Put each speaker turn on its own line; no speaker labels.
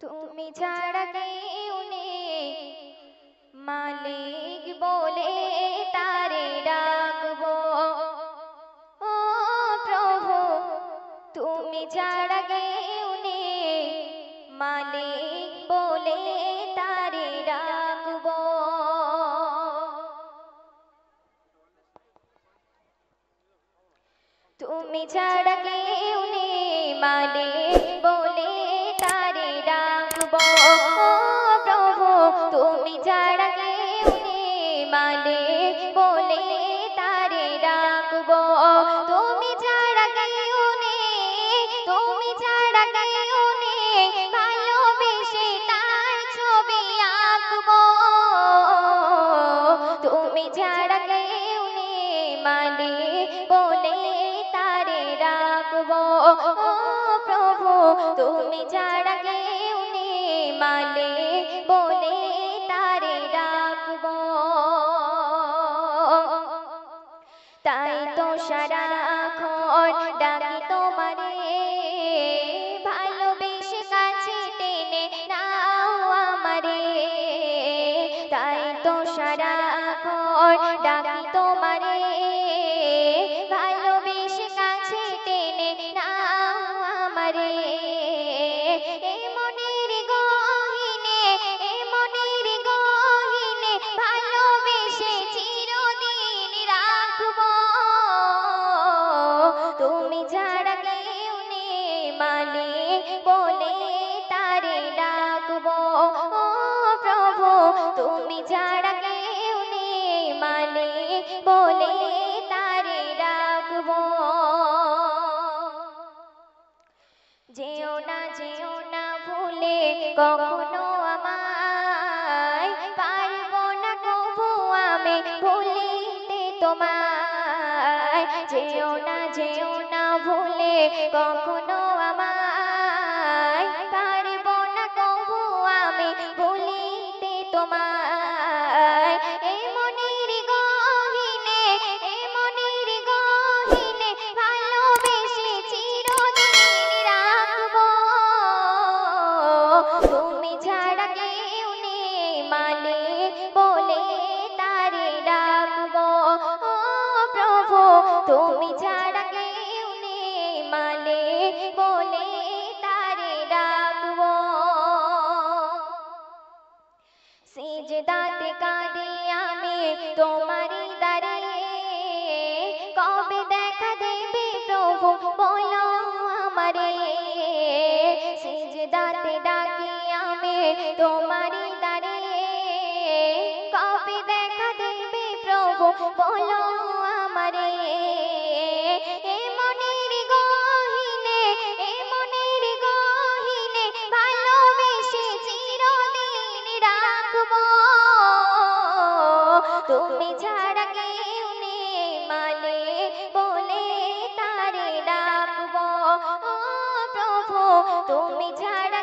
তুমি ছাড়া কেউ নেই, মালিক বলে তারে ডাকবো। ও প্রভু, তুমি ছাড়া কেউ নেই, মালিক বলে তারে ডাকবো। তুমি ছাড়া কেউ নেই, মালিক বলে তারে ডাকবো। ও প্রভু, তুমি ছাড়া কেউ নেই, মালিক বলে তারে ডাকবো। তুমি ছাড়া কেউ নেই, তুমি ছাড়া কেউ নেই, ভালোবেসে তার ছবি আঁকবো। তুমি ছাড়া কেউ নেই, মালিক বলে তারে ডাকবো। ও প্রভু, তুমি ছাড়া কেউ নেই, মালিক বলে তারে ডাকবো। তাই তো সারাক্ষণ ডাকি তোমারে, ভালোবেসে কাছে টেনে নাও আমারে। তাই তো সারাক্ষণ ডাকি তোমারে, ভালোবেসে কাছে টেনে নাও আমারে। এ মনের গহীনে, এ মনের গহীনে, ভালোবেসে চিরদিন রাখবো। তুমি ছাড়া কেউ নেই, মালিক বলে তারে ডাকবো। ও প্রভু, তুমি ছাড়া কেউ নেই, মালিক বলে তারে ডাকবো। যেও না ভুলে কখনো আমায়, পারবো না কবু আমি ভুলিতে তোমায়। যেও না ভুলে কখনো আমায়, পারবো না কবু আমি ভুলিতে তোমায়। এ মনের গহীনে, এ মনের গহীনে, ভালোবেসে চিরদিন রাখবো। তুমি ছাড়া কেউ নেই, মালিক বলে তারে ডাকবো। ও প্রভু, তুমি ছাড়া কেউ নেই, মালিক বলে তারে ডাকবো। সিজদাতে কাঁদি আমি তোমারই দাঁড়িয়ে, কবে দেখা দেবে প্রভু বলো আমারে। সিজদাতে ডাকি আমি তোমারই দাঁড়িয়ে, কবে দেখা দেবে প্রভু বলো আমারে। এ মনের গহীনে, এ মনের গহীনে, ভালোবেসে চিরদিন রাখবো। তুমি ছাড়া কেউ নেই, মালিক বলে তারে ডাকবো। ও প্রভু, তুমি ছাড়া